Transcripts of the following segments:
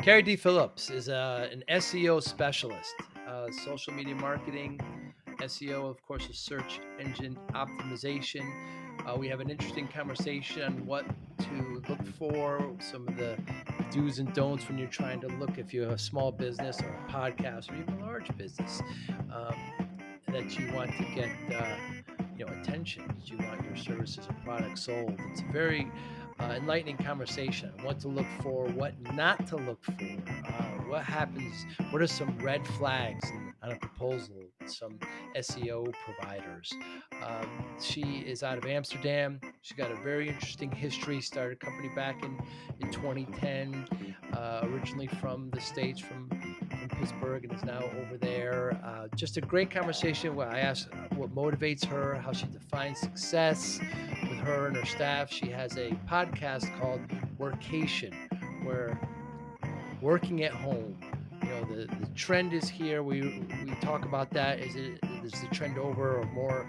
Kari DePhillips is an SEO specialist, social media marketing, SEO, of course, is search engine optimization. We have an interesting conversation on what to look for, some of the do's and don'ts when you're trying to look if you have a small business or a podcast or even a large business that you want to get attention, that you want your services or products sold. It's a very enlightening conversation on what to look for, what not to look for, what happens, what are some red flags on a proposal, some SEO providers. She is out of Amsterdam. She got a very interesting history, started a company back in 2010, originally from the States, from Pittsburgh, and is now over there. Just a great conversation where I asked what motivates her, how she defines success with her and her staff. She has a podcast called Workation, where working at home, the trend is here. We talk about that. Is the trend over, or more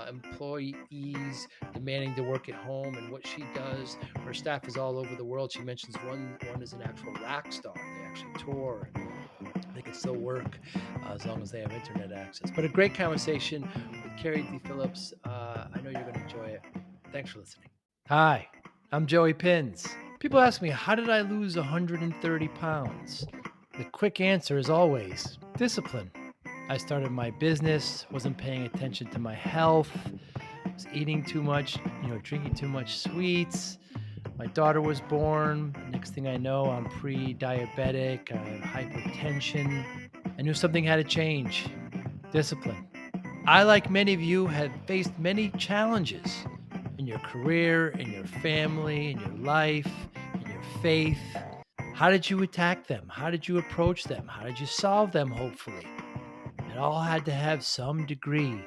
employees demanding to work at home, and what she does? Her staff is all over the world. She mentions one is an actual rock star. They actually tour. They can still work as long as they have internet access. But a great conversation with Kari DePhillips. I know you're going to enjoy it. Thanks for listening. Hi, I'm Joey Pinz. People ask me, how did I lose 130 pounds? The quick answer is always discipline. I started my business, wasn't paying attention to my health, was eating too much, drinking too much sweets. My daughter was born. Next thing I know, I'm pre-diabetic. I have hypertension. I knew something had to change. Discipline. I, like many of you, have faced many challenges in your career, in your family, in your life, in your faith. How did you attack them? How did you approach them? How did you solve them, hopefully? It all had to have some degree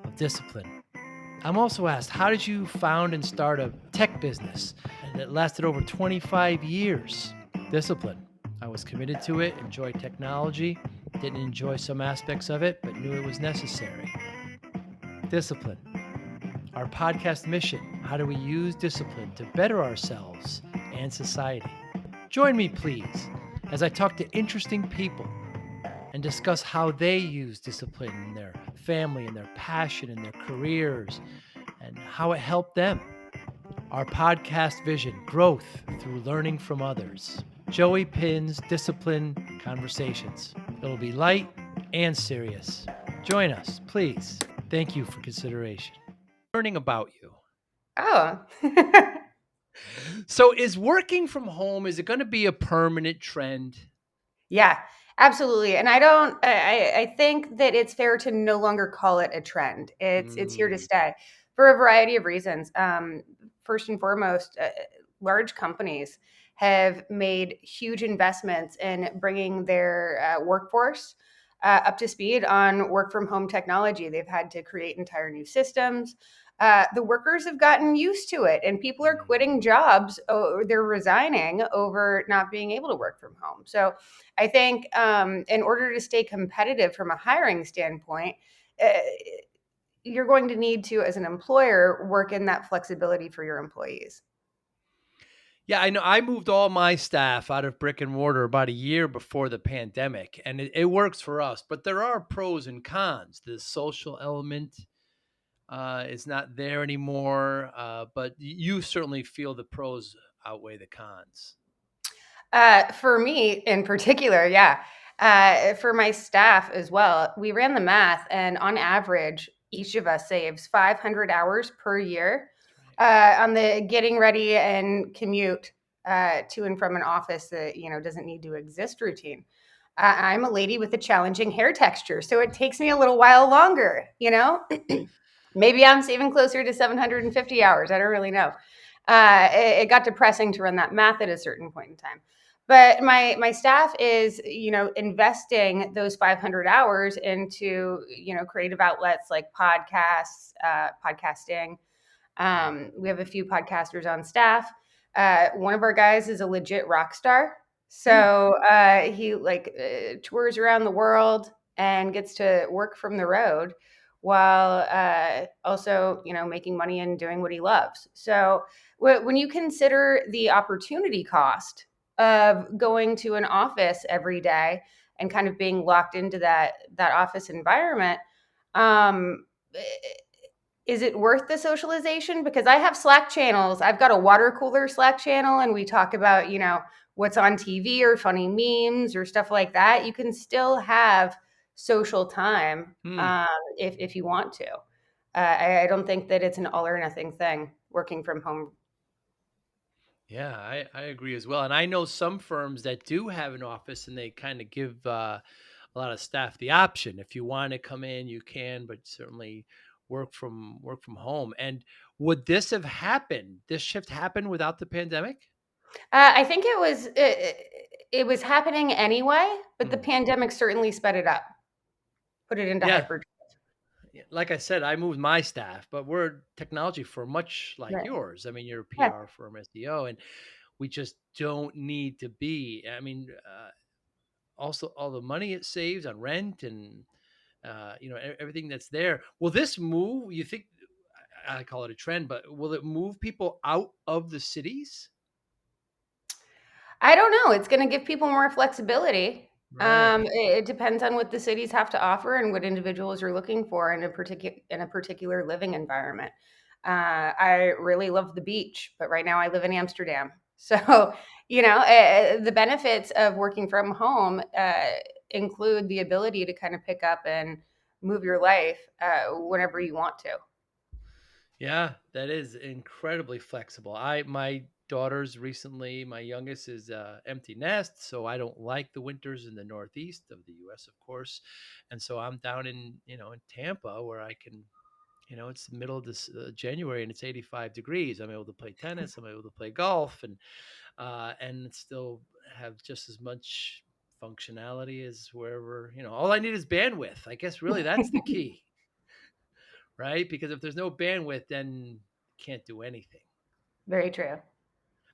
of discipline. I'm also asked, how did you found and start a tech business? And it lasted over 25 years. Discipline. I was committed to it, enjoyed technology, didn't enjoy some aspects of it, but knew it was necessary. Discipline. Our podcast mission, how do we use discipline to better ourselves and society? Join me, please, as I talk to interesting people and discuss how they use discipline in their family, in their passion, in their careers, and how it helped them. Our podcast vision, growth through learning from others. Joey Pinz Discipline Conversations. It'll be light and serious. Join us, please. Thank you for consideration. Learning about you. Oh. So is working from home, is it going to be a permanent trend? Yeah, absolutely. And I think that it's fair to no longer call it a trend. It's here to stay for a variety of reasons. First and foremost, large companies have made huge investments in bringing their workforce up to speed on work from home technology. They've had to create entire new systems. The workers have gotten used to it, and people are quitting jobs. They're resigning over not being able to work from home. So I think in order to stay competitive from a hiring standpoint, you're going to need to, as an employer, work in that flexibility for your employees. Yeah, I know. I moved all my staff out of brick and mortar about a year before the pandemic, and it works for us. But there are pros and cons. The social element is not there anymore, but you certainly feel the pros outweigh the cons. For me in particular, yeah. For my staff as well, we ran the math, and on average, each of us saves 500 hours per year on the getting ready and commute to and from an office that doesn't need to exist routine. I'm a lady with a challenging hair texture, so it takes me a little while longer. Maybe I'm saving closer to 750 hours. I don't really know. It got depressing to run that math at a certain point in time. But my staff is, investing those 500 hours into, creative outlets like podcasts, podcasting. We have a few podcasters on staff. One of our guys is a legit rock star. So he tours around the world and gets to work from the road while also, making money and doing what he loves. So when you consider the opportunity cost of going to an office every day and kind of being locked into that office environment. Um, is it worth the socialization? Because I have Slack channels. I've got a water cooler Slack channel, and we talk about, what's on TV or funny memes or stuff like that. You can still have social time, Hmm. if you want to. I don't think that it's an all or nothing thing working from home. Yeah, I agree as well. And I know some firms that do have an office and they kind of give a lot of staff the option. If you want to come in, you can, but certainly work from home. And would this have happened? This shift happened without the pandemic? I think it was happening anyway, but the Hmm. pandemic certainly sped it up, put it into Yeah. hyper. Yeah, like I said, I moved my staff, but we're a technology firm, much like Right. yours. I mean, you're a Yeah. PR firm, SEO, and we just don't need to be. I mean, also all the money it saves on rent and everything that's there. Will this move? You think? I call it a trend, but will it move people out of the cities? I don't know. It's going to give people more flexibility. Right. It depends on what the cities have to offer and what individuals are looking for in a particular living environment. I really love the beach, but right now I live in Amsterdam. So, the benefits of working from home include the ability to kind of pick up and move your life whenever you want to. Yeah, that is incredibly flexible. My daughters recently, my youngest is empty nest, so I don't like the winters in the northeast of the US, of course. And so I'm down in Tampa where I can, it's the middle of this January and it's 85 degrees. I'm able to play tennis, I'm able to play golf and still have just as much functionality as wherever, all I need is bandwidth. I guess really that's the key, right? Because if there's no bandwidth, then you can't do anything. Very true.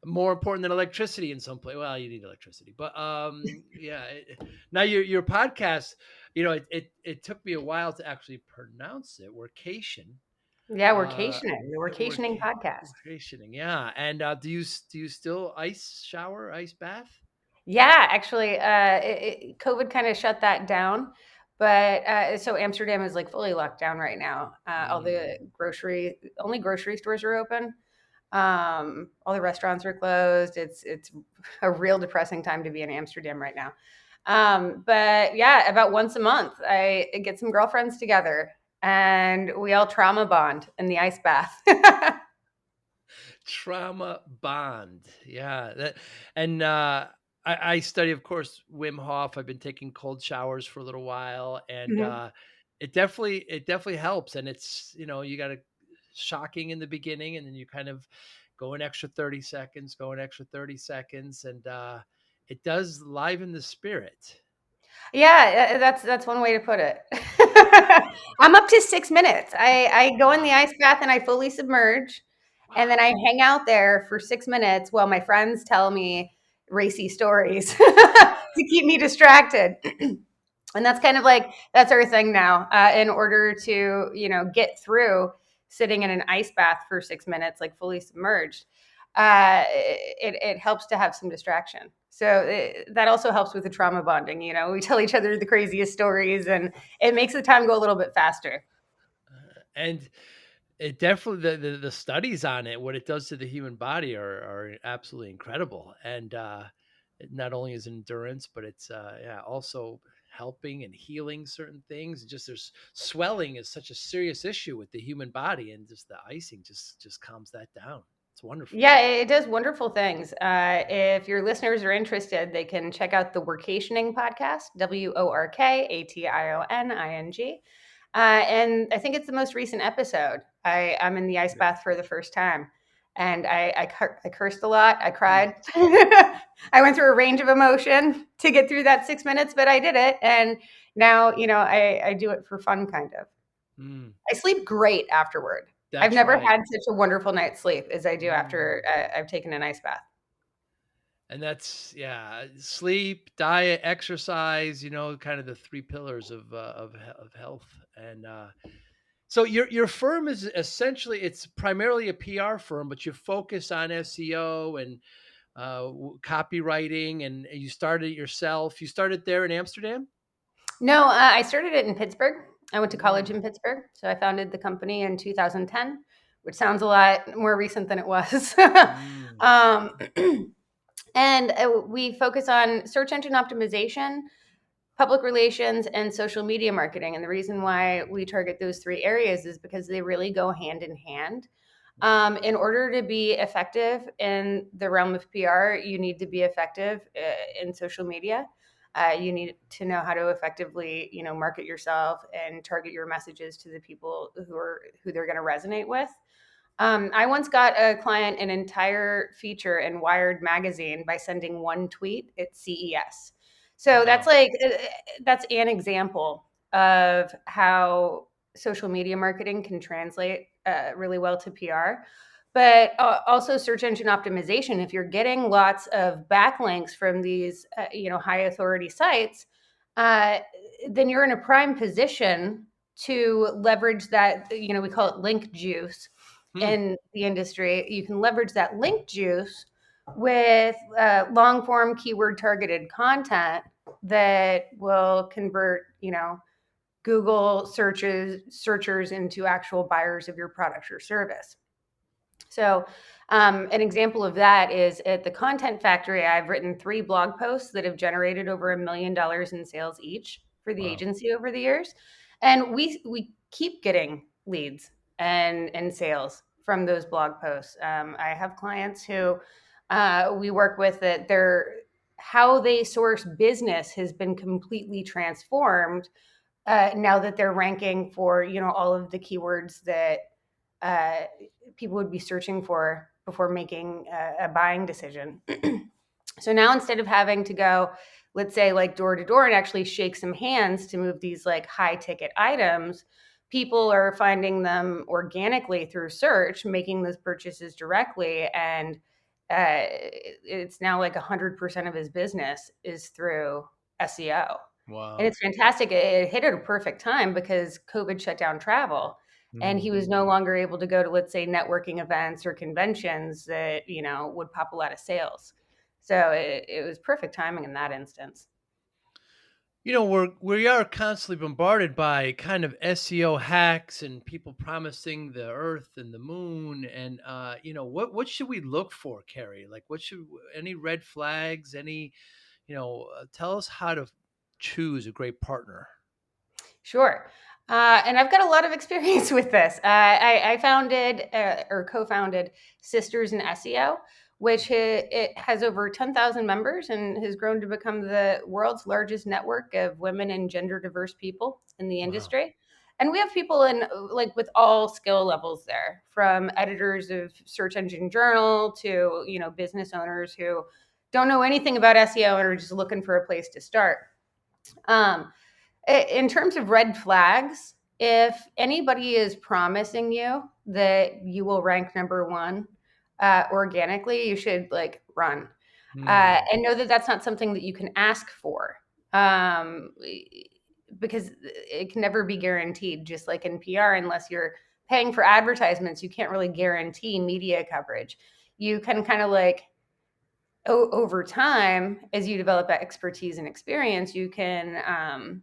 More important than electricity in some place. Well, you need electricity, but yeah. Now your podcast, it took me a while to actually pronounce it. Workation, Yeah, uh, workationing, the work, workationing podcast. workationing. Yeah. And do you still ice shower, ice bath? Yeah, actually, COVID kind of shut that down. But so Amsterdam is like fully locked down right now. All Mm. the only grocery stores are open. All the restaurants are closed. It's a real depressing time to be in Amsterdam right now. But yeah, about once a month, I get some girlfriends together and we all trauma bond in the ice bath. Trauma bond. Yeah. And I study, of course, Wim Hof. I've been taking cold showers for a little while, and Mhm. it definitely helps. And it's, you got to shocking in the beginning, and then you kind of go an extra 30 seconds, go an extra 30 seconds, and it does liven the spirit. Yeah, that's one way to put it. I'm up to 6 minutes. I go in the Wow. ice bath and I fully submerge, and then Wow. I hang out there for 6 minutes while my friends tell me racy stories to keep me distracted. And that's kind of like that's our thing now. In order to, get through sitting in an ice bath for 6 minutes, like fully submerged, it helps to have some distraction. So that also helps with the trauma bonding. We tell each other the craziest stories, and it makes the time go a little bit faster. And it definitely the studies on it, what it does to the human body are absolutely incredible. And it not only is endurance, but it's yeah, also helping and healing certain things. Just there's swelling is such a serious issue with the human body, and just the icing just calms that down. It's wonderful. Yeah, it does wonderful things. If your listeners are interested, they can check out the Workationing podcast, WORKATIONING. And I think it's the most recent episode. I'm in the ice Good. bath for the first time. And I cursed a lot. I Mm. cried. I went through a range of emotion to get through that 6 minutes, but I did it. And now, I do it for fun, kind of. Mm. I sleep great afterward. I've That's never right. had such a wonderful night's sleep as I do after Mm. I've taken an ice bath. And that's, yeah, sleep, diet, exercise, kind of the three pillars of health. And so your firm is essentially, it's primarily a PR firm, but you focus on SEO and copywriting, and you started it yourself. You started there in Amsterdam? No, I started it in Pittsburgh. I went to college Mm, in Pittsburgh. So I founded the company in 2010, which sounds a lot more recent than it was. mm. um, and we focus on search engine optimization, public relations, and social media marketing. And the reason why we target those three areas is because they really go hand in hand. In order to be effective in the realm of PR, you need to be effective in social media. You need to know how to effectively, market yourself and target your messages to the people who they're going to resonate with. I once got a client an entire feature in Wired magazine by sending one tweet at CES. So that's Wow. like that's an example of how social media marketing can translate really well to PR. But also search engine optimization. If you're getting lots of backlinks from these, high authority sites, uh, then you're in a prime position to leverage that. We call it link juice Hmm. in the industry. You can leverage that link juice with long form keyword targeted content that will convert, Google searchers into actual buyers of your product or service. So, an example of that is at the Content Factory. I've written 3 blog posts that have generated over $1 million in sales each for the Wow. agency over the years, and we keep getting leads and sales from those blog posts. I have clients who we work with that their how they source business has been completely transformed now that they're ranking for all of the keywords that uh, people would be searching for before making a buying decision. So now instead of having to go, let's say like door to door and actually shake some hands to move these like high ticket items, people are finding them organically through search, making those purchases directly. And it's now like 100% of his business is through SEO. And Wow. it's fantastic. It hit at a perfect time because COVID shut down travel and he Mm. was no longer able to go to, let's say, networking events or conventions that would pop a lot of sales. So it was perfect timing in that instance. We are constantly bombarded by kind of SEO hacks and people promising the earth and the moon. And what should we look for, Carrie? Like, what should any red flags? Any tell us how to choose a great partner. Sure. And I've got a lot of experience with this. I founded or co-founded Sisters in SEO, which it has over 10,000 members and has grown to become the world's largest network of women and gender diverse people in the Wow. industry. And we have people in like with all skill levels there, from editors of Search Engine Journal to business owners who don't know anything about SEO and are just looking for a place to start. Um, in terms of red flags, if anybody is promising you that you will rank number one organically, you should like run Hmm. and know that that's not something that you can ask for um, because it can never be guaranteed. Just like in PR, unless you're paying for advertisements, you can't really guarantee media coverage. You can kind of like over time, as you develop that expertise and experience, you can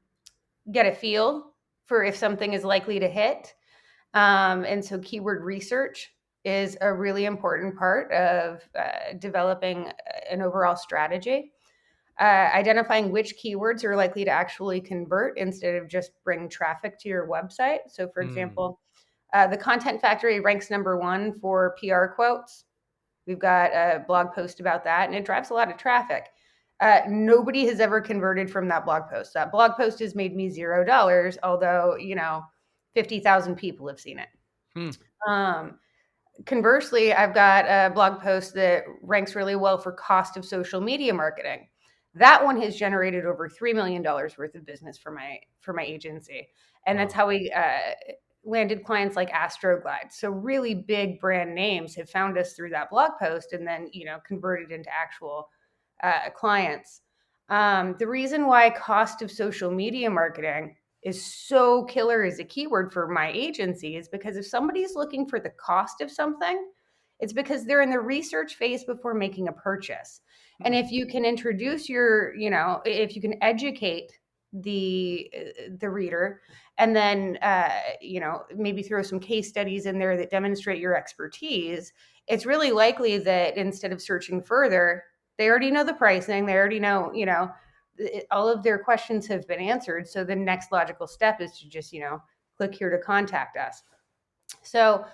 get a feel for if something is likely to hit. And so keyword research is a really important part of developing an overall strategy. Identifying which keywords are likely to actually convert instead of just bring traffic to your website. So, for Hmm. example, the Content Factory ranks number one for PR quotes. We've got a blog post about that, and it drives a lot of traffic. Nobody has ever converted from that blog post. That blog post has made me $0, although 50,000 people have seen it. Hmm. Um, Conversely, I've got a blog post that ranks really well for cost of social media marketing. That one has generated over $3 million worth of business for my agency, and that's Wow. how we landed clients like Astroglide. So really big brand names have found us through that blog post, and then converted into actual clients. The reason why cost of social media marketing is so killer as a keyword for my agency is because if somebody's looking for the cost of something, It's because they're in the research phase before making a purchase. And if you can introduce if you can educate the reader, and then maybe throw some case studies in there that demonstrate your expertise, it's really likely that instead of searching further, they already know the pricing, they already know, all of their questions have been answered. So the next logical step is to just, click here to contact us. So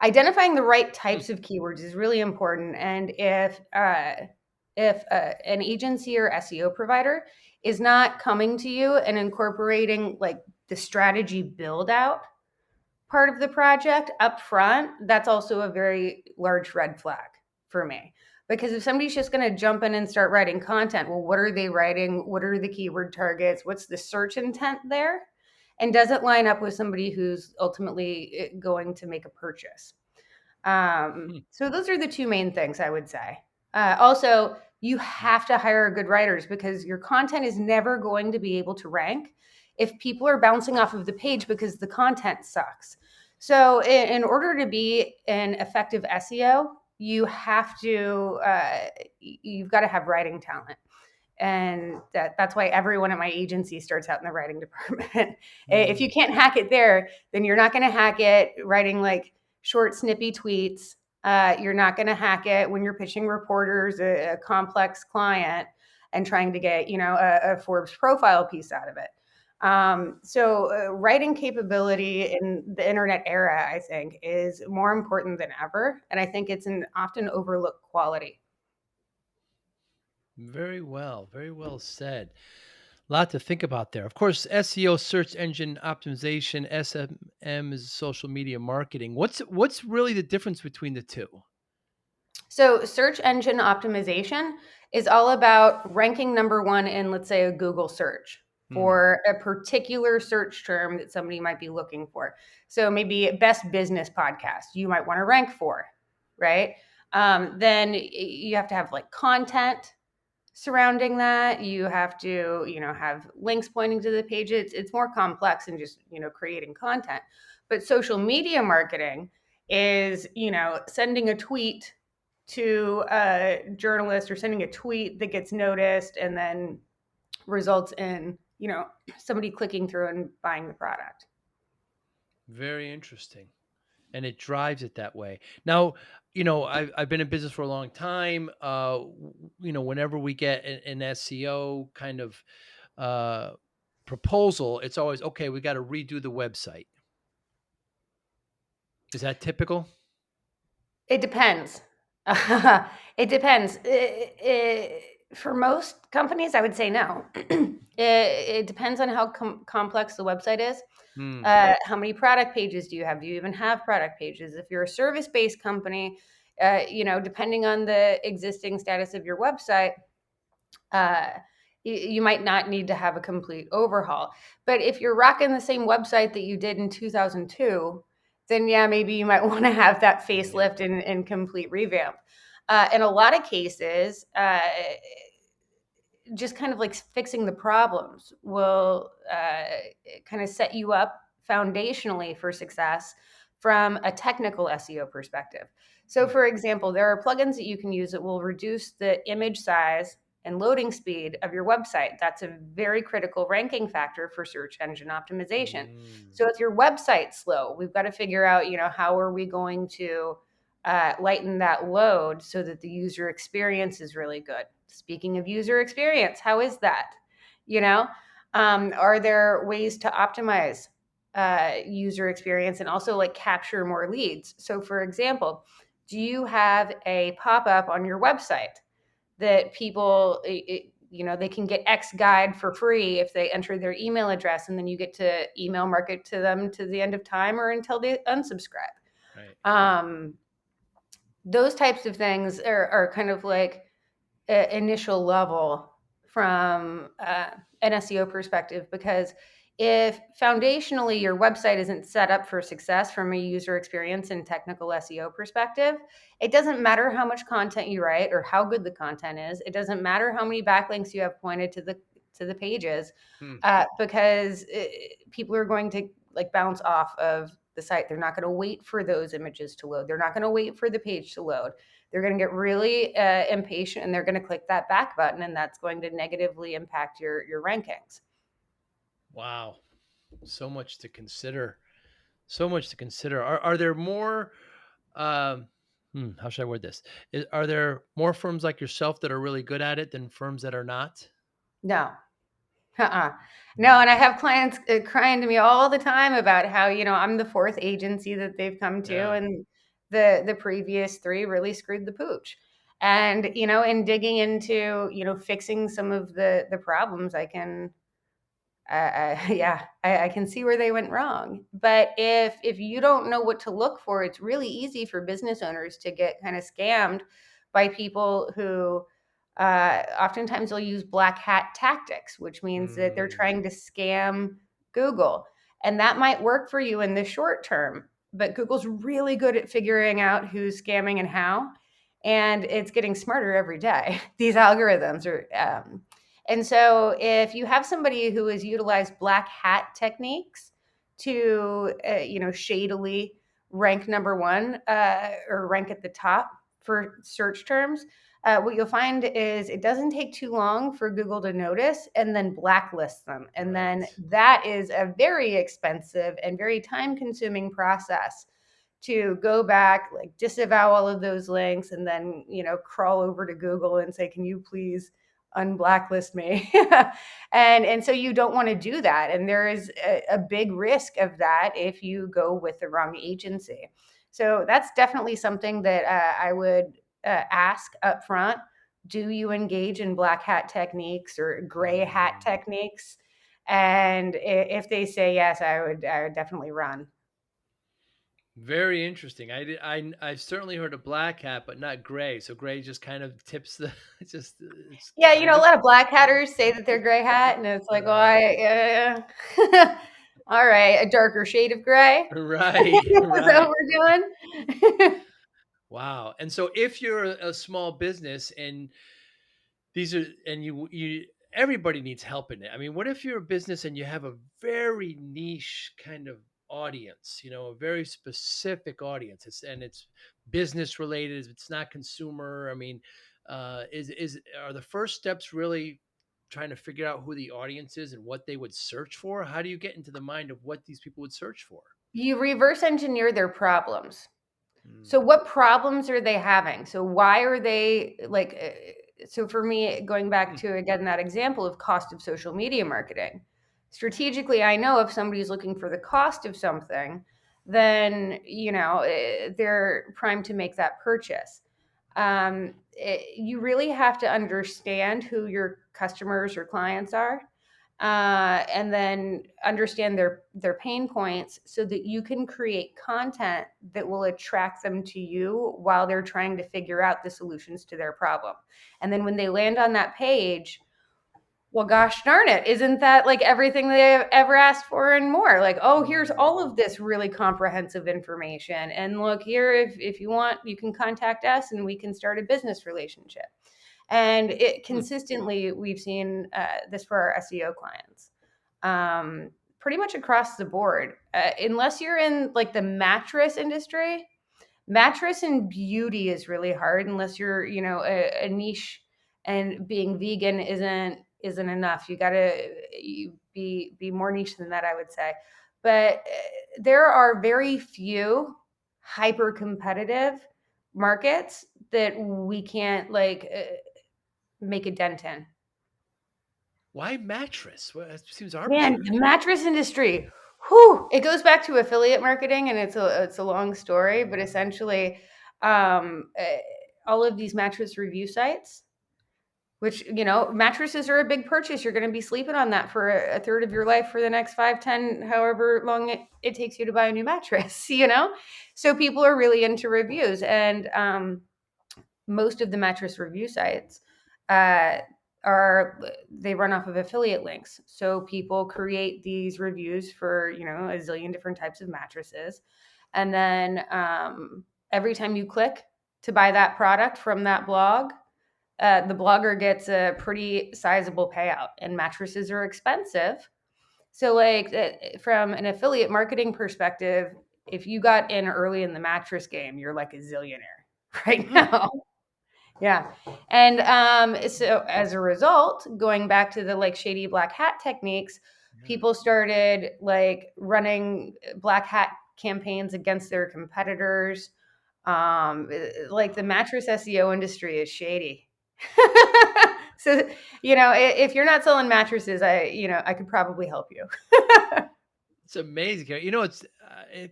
identifying the right types of keywords is really important. And if an agency or SEO provider is not coming to you and incorporating like the strategy build out part of the project up front, that's also a very large red flag for me. Because if somebody's just going to jump in and start writing content, well, what are they writing? What are the keyword targets? What's the search intent there? And does it line up with somebody who's ultimately going to make a purchase? So those are the two main things I would say. Also, you have to hire good writers, because your content is never going to be able to rank if people are bouncing off of the page because the content sucks. So in order to be an effective SEO, you've got to have writing talent. And that's why everyone at my agency starts out in the writing department. If you can't hack it there, then you're not going to hack it writing like short, snippy tweets. You're not going to hack it when you're pitching reporters a complex client and trying to get, a Forbes profile piece out of it. So writing capability in the internet era, I think, is more important than ever. And I think it's an often overlooked quality. Very well said. A lot to think about there. Of course, SEO, search engine optimization, SMM is social media marketing. What's really the difference between the two? So search engine optimization is all about ranking number one in, let's say, a Google search for a particular search term that somebody might be looking for. So maybe best business podcast, you might want to rank for, right? Then you have to have like content surrounding that. You have to, have links pointing to the page. It's more complex than just, creating content. But social media marketing is, sending a tweet to a journalist, or sending a tweet that gets noticed and then results in, somebody clicking through and buying the product. Very interesting. And it drives it that way. Now, I've been in business for a long time. Whenever we get an SEO kind of proposal, it's always, okay, we got to redo the website. Is that typical? It depends. It depends. For most companies, I would say no. It depends on how complex the website is. How many product pages do you have? Do you even have product pages? If you're a service-based company, depending on the existing status of your website, you might not need to have a complete overhaul. But if you're rocking the same website that you did in 2002, then yeah, maybe you might want to have that facelift and complete revamp. In a lot of cases, just kind of like fixing the problems will kind of set you up foundationally for success from a technical SEO perspective. So for example, there are plugins that you can use that will reduce the image size and loading speed of your website. That's a very critical ranking factor for search engine optimization. So if your website's slow, we've got to figure out, how are we going to lighten that load so that the user experience is really good. Speaking of user experience, how is that? Are there ways to optimize user experience and also like capture more leads? So for example, do you have a pop-up on your website that people, they can get X guide for free if they enter their email address, and then you get to email market to them to the end of time or until they unsubscribe? Right. Those types of things are kind of like initial level from an SEO perspective, because if foundationally your website isn't set up for success from a user experience and technical SEO perspective, it doesn't matter how much content you write or how good the content is. It doesn't matter how many backlinks you have pointed to the pages, because people are going to like bounce off of the site. They're not going to wait for those images to load. They're not going to wait for the page to load. They're going to get really impatient, and they're going to click that back button, and that's going to negatively impact your rankings. Wow. So much to consider. So much to consider. Are there more um how should I word this? Are there more firms like yourself that are really good at it than firms that are not? No. No, and I have clients crying to me all the time about how, I'm the fourth agency that they've come to, Yeah. and the previous three really screwed the pooch. And, in digging into, fixing some of the problems, I can see where they went wrong. But if you don't know what to look for, it's really easy for business owners to get kind of scammed by people who oftentimes they'll use black hat tactics, which means that they're Mm, trying to scam Google. And that might work for you in the short term, but Google's really good at figuring out who's scamming and how. And it's getting smarter every day. These algorithms are. And so if you have somebody who has utilized black hat techniques to, shadily rank number one or rank at the top for search terms, what you'll find is it doesn't take too long for Google to notice and then blacklist them. And then right. that is a very expensive and very time consuming process to go back, like disavow all of those links, and then, crawl over to Google and say, can you please unblacklist me? And so you don't want to do that. And there is a big risk of that if you go with the wrong agency. So that's definitely something that I would ask up front. Do you engage in black hat techniques or gray hat Mm. techniques? And if they say yes, I would definitely run. Very interesting. I've certainly heard of black hat, but not gray. So gray just kind of tips the it's just it's Yeah, a kind of lot of black hatters say that they're gray hat, and it's like, well, right. all right, a darker shade of gray. Right, Is that what right. we're doing? Wow. And so if you're a small business and these are and you everybody needs help in it. I mean, what if you're a business and you have a very niche kind of audience, a very specific audience. It's business related, it's not consumer. I mean, is are the first steps really trying to figure out who the audience is and what they would search for? How do you get into the mind of what these people would search for? You reverse engineer their problems. So Mm, what problems are they having? So why are they like so for me, going back mm, to again that example of cost of social media marketing, strategically I know if somebody's looking for the cost of something, then they're primed to make that purchase. You really have to understand who your customers or clients are, and then understand their pain points so that you can create content that will attract them to you while they're trying to figure out the solutions to their problem. And then when they land on that page, well, gosh darn it, isn't that like everything they've ever asked for and more? Like, oh, here's mm, all of this really comprehensive information. And look here, if you want, you can contact us and we can start a business relationship. And it mm. consistently, we've seen this for our SEO clients, pretty much across the board. Unless you're in like the mattress industry, mattress and beauty is really hard unless you're, a niche, and being vegan isn't enough. You gotta be more niche than that, I would say. But there are very few hyper competitive markets that we can't like make a dent in. Why mattress? Well, it seems Man, the arbitrary. mattress industry, whew, it goes back to affiliate marketing, and it's a long story, but essentially, um, uh, all of these mattress review sites, which mattresses are a big purchase. You're going to be sleeping on that for a third of your life for the next 5, 10, however long it takes you to buy a new mattress. So people are really into reviews, and most of the mattress review sites uh, are they run off of affiliate links. So people create these reviews for a zillion different types of mattresses, and then every time you click to buy that product from that blog, the blogger gets a pretty sizable payout. And mattresses are expensive, so like from an affiliate marketing perspective, if you got in early in the mattress game, you're like a zillionaire right Hmm. now. Yeah. And so as a result, going back to the like shady black hat techniques, Yeah. people started like running black hat campaigns against their competitors. Like the mattress SEO industry is shady. So, if you're not selling mattresses, I could probably help you. It's amazing. It's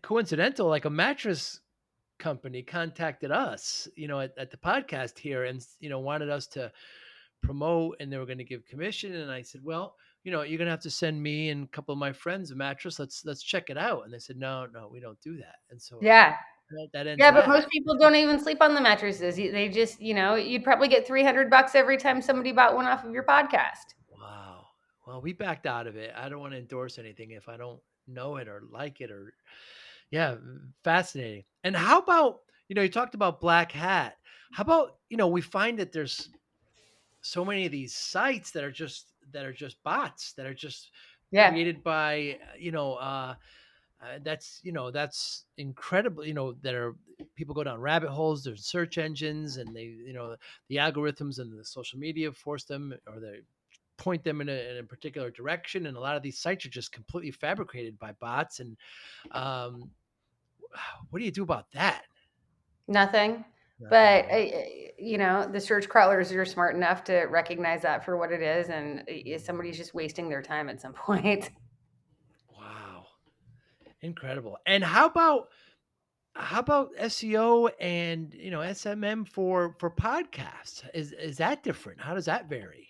coincidental. Like a mattress company contacted us, at the podcast here and, wanted us to promote and they were going to give commission. And I said, well, you're going to have to send me and a couple of my friends a mattress. Let's check it out. And they said, no, we don't do that. And so Yeah. that ends Yeah, but that. most people don't even sleep on the mattresses. They just, you'd probably get $300 every time somebody bought one off of your podcast. Wow. Well, we backed out of it. I don't want to endorse anything if I don't know it or like it or yeah, fascinating. And how about, you talked about black hat. How about, we find that there's so many of these sites that are just bots that are just Yeah. created by that's incredible, that are people go down rabbit holes, there's search engines and they the algorithms and the social media force them or they point them in a particular direction, and a lot of these sites are just completely fabricated by bots. And um what do you do about that? Nothing. Nothing, But, right? the search crawlers are smart enough to recognize that for what it is, and somebody's just wasting their time at some point. Wow, incredible. And how about SEO and SMM for podcasts? Is that different? How does that vary?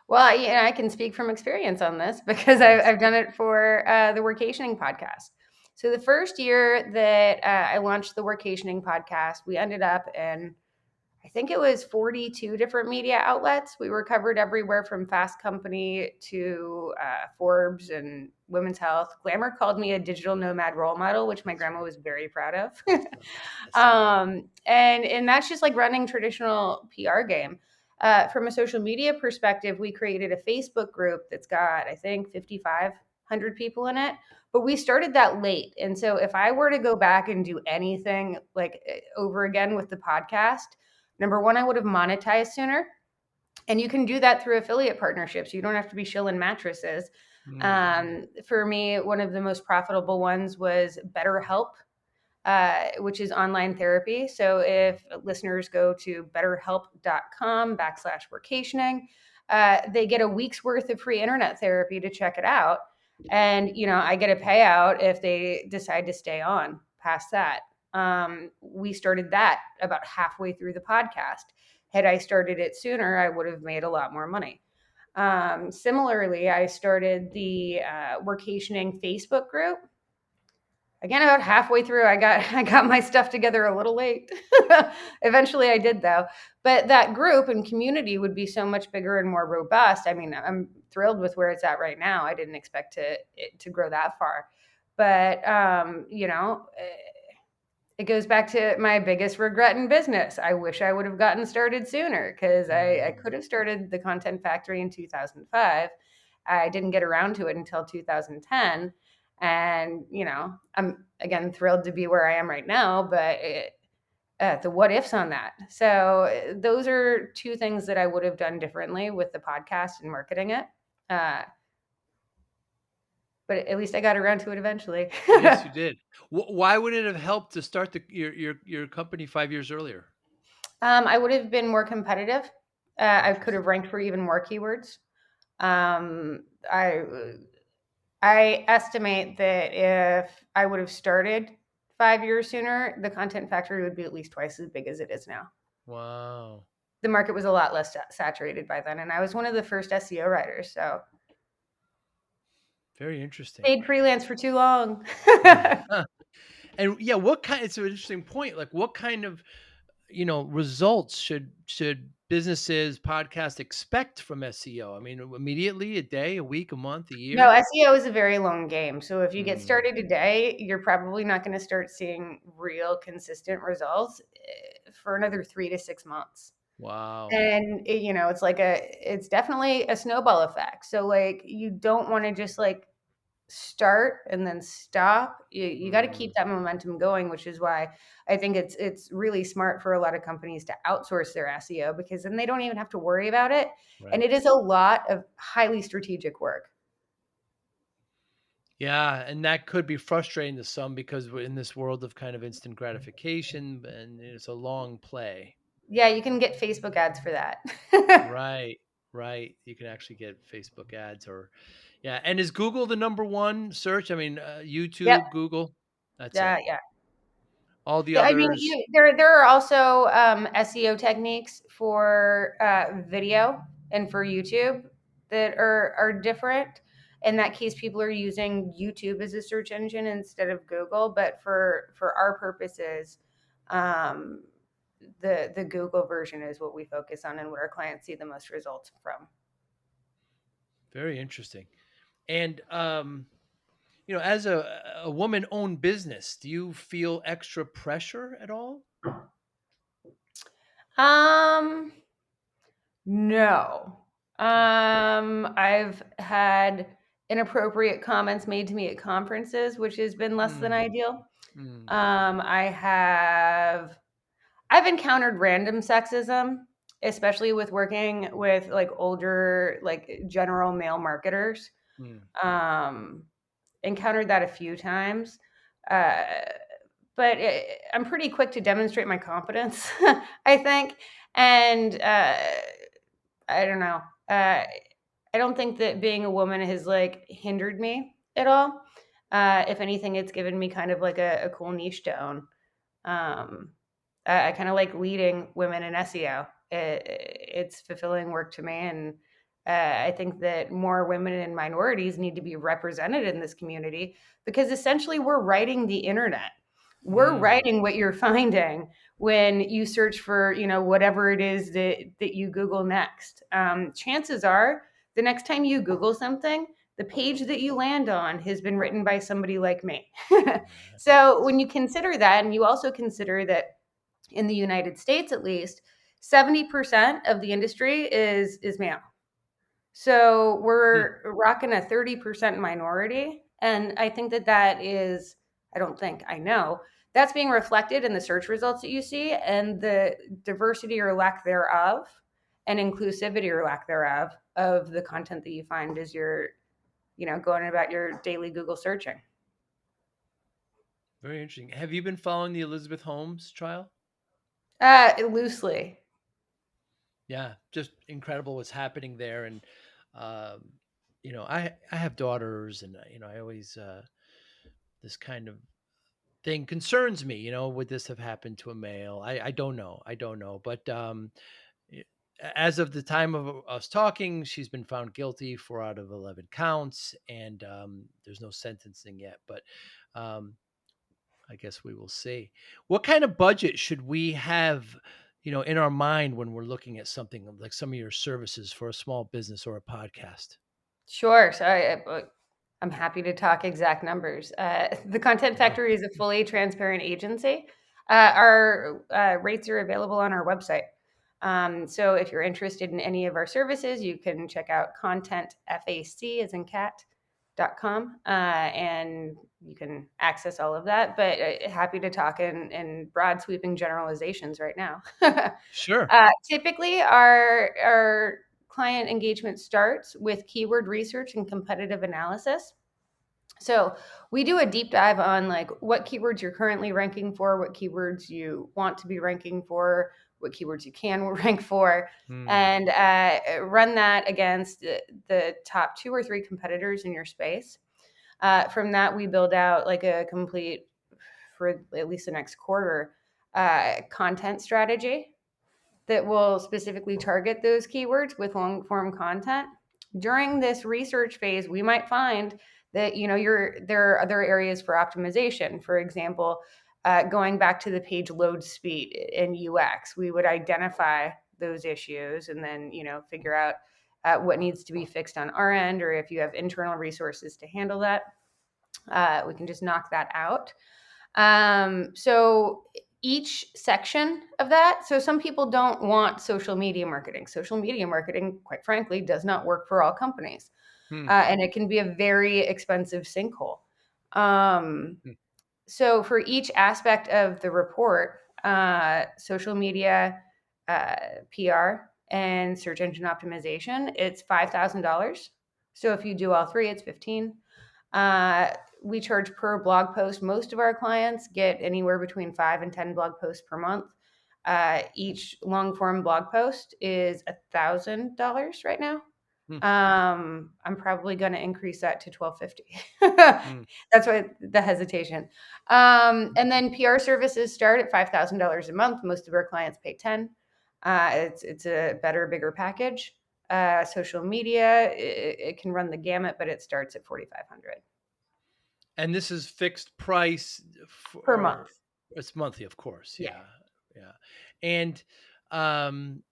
Well, I can speak from experience on this because Yes. I've done it for the Workationing podcast. So the first year that I launched the Workationing podcast, we ended up in, I think it was 42 different media outlets. We were covered everywhere from Fast Company to Forbes and Women's Health. Glamour called me a digital nomad role model, which my That's grandma right. was very proud of. I saw that. I saw that. And that's just like running traditional PR game. From a social media perspective, we created a Facebook group that's got, I think, 5,500 people in it. But we started that late. And so if I were to go back and do anything like over again with the podcast, number one, I would have monetized sooner. And you can do that through affiliate partnerships. You don't have to be shilling mattresses. Mm. For me, one of the most profitable ones was BetterHelp, which is online therapy. So if listeners go to betterhelp.com/workationing, they get a week's worth of free internet therapy to check it out. And, I get a payout if they decide to stay on past that. We started that about halfway through the podcast. Had I started it sooner, I would have made a lot more money. Similarly, I started the Workationing Facebook group. Again, about halfway through, I got my stuff together a little late. Eventually, I did though. But that group and community would be so much bigger and more robust. I mean, I'm thrilled with where it's at right now. I didn't expect it to grow that far, but it goes back to my biggest regret in business. I wish I would have gotten started sooner because I Mm. could have started the Content Factory in 2005. I didn't get around to it until 2010. And, I'm again thrilled to be where I am right now, but the what ifs on that. So those are two things that I would have done differently with the podcast and marketing it. Uh, but at least I got around to it eventually. Yes, you did. Why would it have helped to start your company 5 years earlier? I would have been more competitive. I could have Interesting. ranked for even more keywords. Um, I I estimate that if I would have started 5 years sooner, the Content Factory would be at least twice as big as it is now. Wow. The market was a lot less saturated by then, and I was one of the first SEO writers, so Very interesting. stayed freelance for too long. And yeah, what kind it's an interesting point. Like what kind of, results should businesses, podcasts expect from SEO? I mean, immediately, a day, a week, a month, a No, year? SEO is a very long game. So if you get Mm. started today, you're probably not going to start seeing real consistent results for another 3 to 6 months. Wow. And it's definitely a snowball effect. So like you don't want to just like start and then stop. You got to keep Mm, that momentum going, which is why I think it's really smart for a lot of companies to outsource their SEO, because then they don't even have to worry about it. And right. it is a lot of highly strategic work. Yeah, and that could be frustrating to some because we're in this world of kind of instant gratification and it's a long play. Yeah, you can get Facebook ads for that. Right, right. You can actually get Facebook ads or yeah. And is Google the number one search? I mean, Yep. YouTube, Google, that's it. Yeah. All the Yeah, I mean, others. there are also SEO techniques for video and for YouTube that are different. In that case, people are using YouTube as a search engine instead of Google. But for our purposes, um, the Google version is what we focus on and what our clients see the most results from. Very interesting. And as a woman-owned business, do you feel extra pressure at all? Um, No. Okay. I've had inappropriate comments made to me at conferences, which has been less than Mm, ideal. mm, I've encountered random sexism, especially with working with like older, like general male marketers. mm. Um, encountered that a few times. Uh, but I'm pretty quick to demonstrate my competence, I think. And I don't know. I don't think that being a woman has like hindered me at all. If anything, it's given me kind of like a cool niche to own. Um, I kind of like leading women in SEO. It's fulfilling work to me, and I think that more women and minorities need to be represented in this community, because essentially we're writing the internet. We're Mm. writing what you're finding when you search for, whatever it is that you Google next. Chances are, the next time you Google something, the page that you land on has been written by somebody like me. So when you consider that, and you also consider that in the United States, at least 70% of the industry is male. So Hmm. we're rocking a 30% minority. And I think that is, I don't think, I know, that's being reflected in the search results that you see and the diversity or lack thereof and inclusivity or lack thereof of the content that you find as you're, going about your daily Google searching. Very interesting. Have you been following the Elizabeth Holmes trial? Loosely. Yeah, just incredible what's happening there. And um, I have daughters, and I always this kind of thing concerns me. Would this have happened to a male? I don't know. I don't know. But y- as of the time of us talking, she's been found guilty 4 out of 11 counts, and there's no sentencing yet. But um, I guess we will see. What kind of budget should we have, in our mind when we're looking at something like some of your services for a small business or a podcast? Sure. So I'm happy to talk exact numbers. The Content Yeah. Factory is a fully transparent agency. Our rates are available on our website. So if you're interested in any of our services, you can check out contentfac as in cat.com, and you can access all of that. But happy to talk in broad sweeping generalizations right now. Sure. Typically, our client engagement starts with keyword research and competitive analysis. So we do a deep dive on like what keywords you're currently ranking for, what keywords you want to be ranking for, what keywords you can rank for, Hmm. and run that against the top 2 or 3 competitors in your space. From that, we build out like a complete, for at least the next quarter, content strategy that will specifically target those keywords with long form content. During this research phase, we might find that there are other areas for optimization. For example, going back to the page load speed in UX, we would identify those issues and then figure out what needs to be fixed on our end, or if you have internal resources to handle that, we can just knock that out. So each section of that, so some people don't want social media marketing. Social media marketing, quite frankly, does not work for all companies. Hmm. and it can be a very expensive sinkhole. Um, Hmm. so for each aspect of the report, social media, PR, and search engine optimization, it's $5,000. So if you do all three, it's 15. Uh, we charge per blog post. Most of our clients get anywhere between 5 and 10 blog posts per month. Each long form blog post is $1,000 right now. Hmm. I'm probably going to increase that to 1250. Hmm. That's why the hesitation. And then PR services start at $5,000 a month. Most of our clients pay 10. It's a better, bigger package. Social media, it can run the gamut, but it starts at 4,500 And this is fixed price per for, month. it's monthly, of course. Yeah. Yeah. Yeah. And um,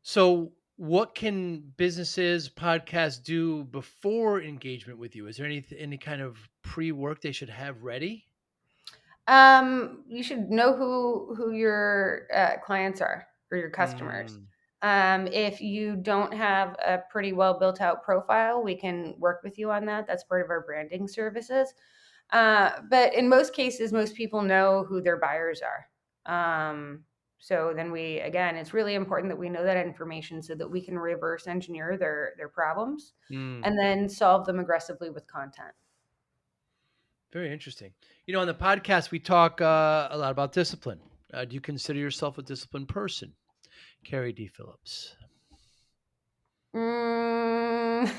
so what can businesses, podcasts do before engagement with you? Is there any kind of pre-work they should have ready? You should know who your clients are or your customers. Mm, If you don't have a pretty well built out profile, we can work with you on that. That's part of our branding services. But in most cases, most people know who their buyers are. So then again, it's really important that we know that information so that we can reverse engineer their problems mm. and then solve them aggressively with content. Very interesting. On the podcast, we talk a lot about discipline. Do you consider yourself a disciplined person, Kari DePhillips? Mm,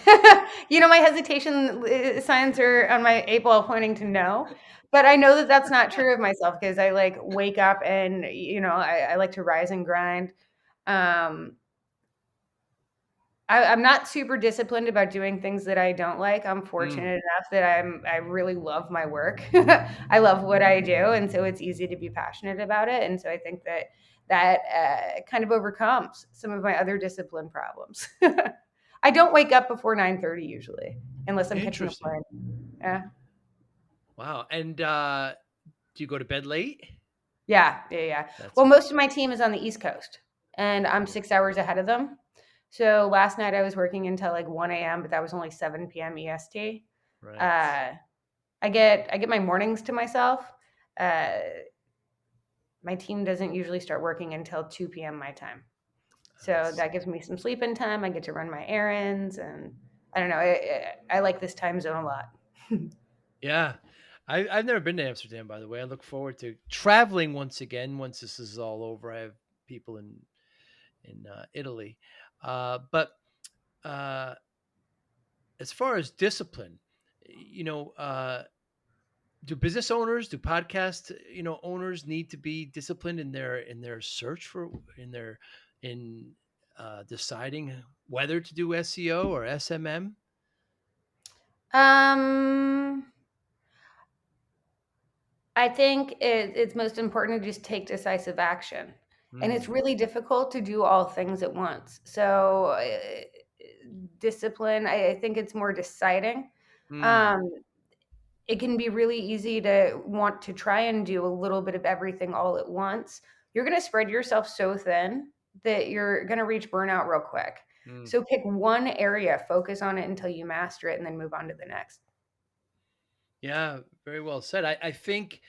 my hesitation signs are on my 8 ball pointing to no, but I know that that's not true of myself because I like wake up and I like to rise and grind. Um, I'm not super disciplined about doing things that I don't like. I'm Mm, fortunate enough that I really love my work. I love what I do, and so it's easy to be passionate about it. And so I think that kind of overcomes some of my other discipline problems. I don't wake up before 9:30 usually, unless I'm catching a interesting. plane. Yeah, Wow. And do you go to bed late? yeah. That's Well, good. most of my team is on the East Coast, and I'm Oh, 6 hours ahead of them. So last night I was working until like 1 a.m., but that was only 7 p.m. EST. right. Uh, I get my mornings to myself. Uh, my team doesn't usually start working until 2 p.m. my time. I So that see. gives me some sleep-in time. I get to run my errands, and I don't know. I like this time zone a lot. Yeah. I've never been to Amsterdam, by the way. I look forward to traveling once again once this is all over. I have people in Italy, but uh, as far as discipline, you know, do business owners, do podcast, owners need to be disciplined in their search for in their in deciding whether to do SEO or SMM? Um, I think it's most important to just take decisive action. And it's Mm, really difficult to do all things at once. So, discipline, I think it's more deciding. mm, Um, it can be really easy to want to try and do a little bit of everything all at once. You're going to spread yourself so thin that you're going to reach burnout real quick. mm. So, pick one area, focus on it until you master it, and then move on to the next. Yeah, very well said. I think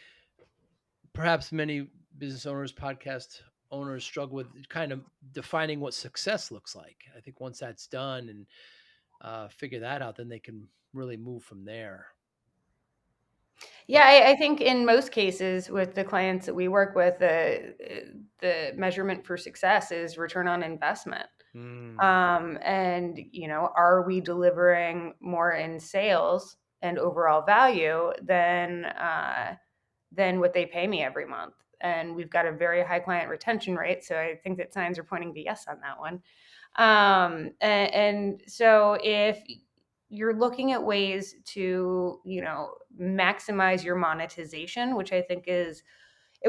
perhaps many business owners, podcast owners struggle with kind of defining what success looks like. I think once that's done and figure that out, then they can really move from there. Yeah, But I think in most cases with the clients that we work with, the measurement for success is return on investment. mm, And are we delivering more in sales and overall value than what they pay me every month? And we've got a very high client retention rate, so I think that signs are pointing to yes on that one. And so if you're looking at ways to, maximize your monetization, which I think it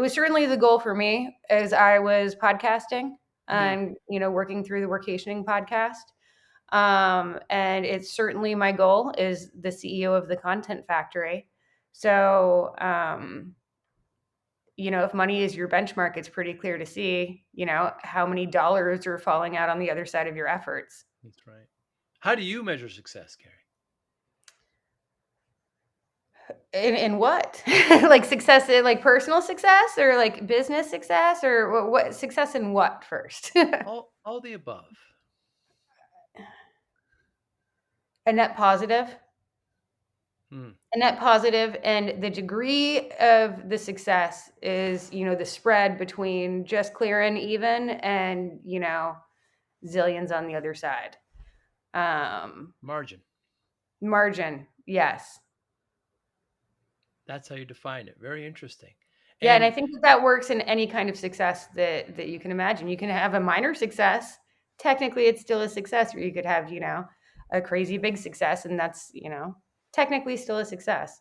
was certainly the goal for me as I was podcasting mm. and, working through the workationing podcast. And it's certainly my goal is the CEO of the content factory. So, if money is your benchmark, it's pretty clear to see, how many dollars are falling out on the other side of your efforts. That's right. How do you measure success, Kari? In what? Like success, like personal success or like business success or what success in what first? All the above. A net positive. Hmm. A net positive, and the degree of the success is, the spread between just clear and even and, zillions on the other side. Margin. Margin, yes. That's how you define it. Very interesting. Yeah, and I And think that works in any kind of success that you can imagine. You can have a minor success, technically it's still a success, or you could have, a crazy big success, and that's, technically still a success.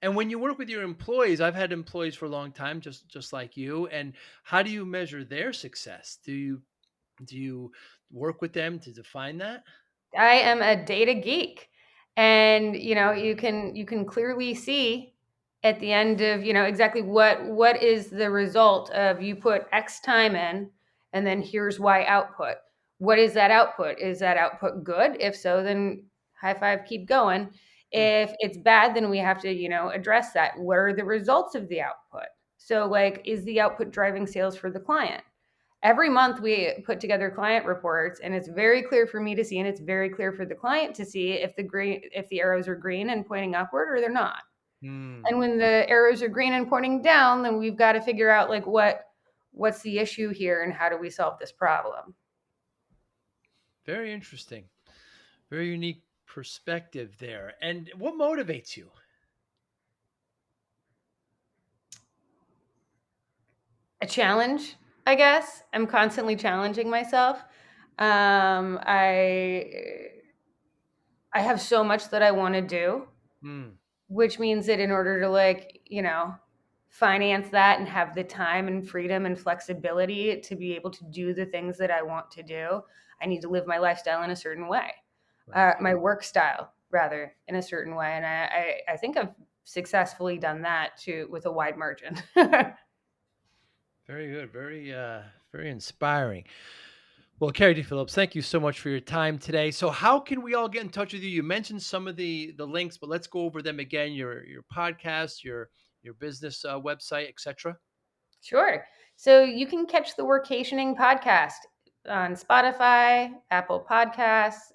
and when you work with your employees, I've had employees for a long time, just like you. And how do you measure their success? Do you work with them to define that? I am a data geek. And you can clearly see at the end of, exactly what is the result of you put X time in, and then here's Y output. What is that output? Is that output good? If so, then high five, keep going. Hmm. If it's bad, then we have to, address that. What are the results of the output? So like, is the output driving sales for the client? Every month we put together client reports, and it's very clear for me to see, and it's very clear for the client to see if the arrows are green and pointing upward or they're not. Hmm. And when the arrows are green and pointing down, then we've got to figure out like what's the issue here and how do we solve this problem. Very interesting. Very unique perspective there. And what motivates you? A challenge, I guess. I'm constantly challenging myself. I have so much that I want to do, Hmm. which means that in order to like, finance that and have the time and freedom and flexibility to be able to do the things that I want to do, I need to live my lifestyle in a certain way, Right. my work style rather, in a certain way. And I think I've successfully done that too with a wide margin. Very good. Very inspiring. Well, Kari DePhillips, thank you so much for your time today. So, how can we all get in touch with you? You mentioned some of the links, but let's go over them again. Your podcast, your business website, etc. Sure. So you can catch the Workationing podcast on Spotify, Apple Podcasts,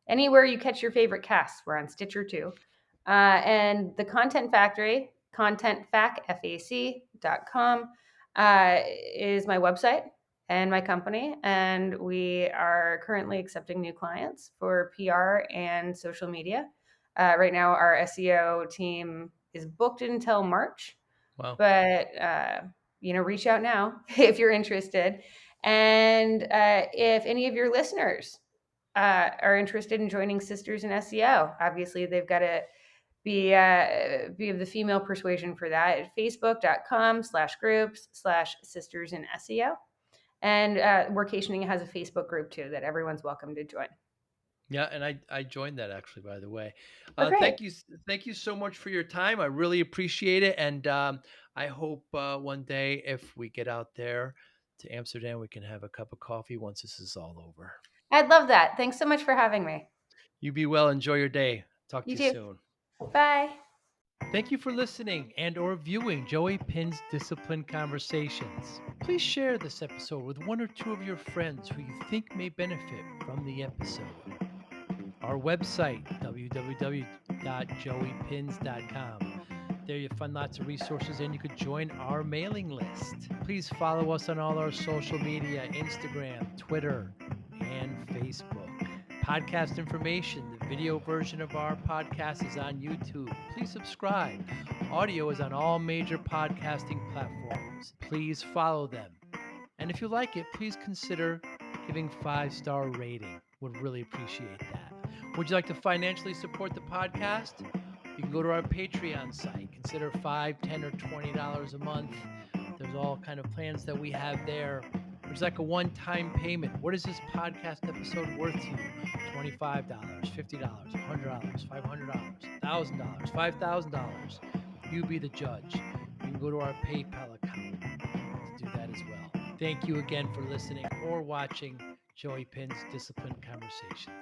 anywhere you catch your favorite casts. We're on Stitcher too. And the Content Factory, contentfacfac.com, is my website and my company. And we are currently accepting new clients for PR and social media. Right now, our SEO team is booked until March, Wow. but reach out now if you're interested. And if any of your listeners are interested in joining Sisters in SEO, obviously they've got to be of the female persuasion for that at facebook.com/groups/sisters in SEO. And Workationing has a Facebook group too that everyone's welcome to join. Yeah, and I joined that actually, by the way. Oh, great. Thank you so much for your time. I really appreciate it, and I hope one day if we get out there to Amsterdam, we can have a cup of coffee once this is all over. I'd love that. Thanks so much for having me. You be well. Enjoy your day. Talk You to you too. soon. Bye. Thank you for listening and or viewing Joey Pinz Discipline Conversations. Please share this episode with one or two of your friends who you think may benefit from the episode. Our website, www.joeypins.com. There you'll find lots of resources and you could join our mailing list. Please follow us on all our social media, Instagram, Twitter, and Facebook. Podcast information, the video version of our podcast is on YouTube. Please subscribe. Audio is on all major podcasting platforms. Please follow them. And if you like it, please consider giving 5-star rating. Would really appreciate that. Would you like to financially support the podcast? You can go to our Patreon site. Consider $5, $10, or $20 a month. There's all kind of plans that we have there. There's like a one-time payment. What is this podcast episode worth to you? $25, $50, $100, $500, $1,000, $5,000. You be the judge. You can go to our PayPal account to do that as well. Thank you again for listening or watching Joey Pinz Discipline Conversations.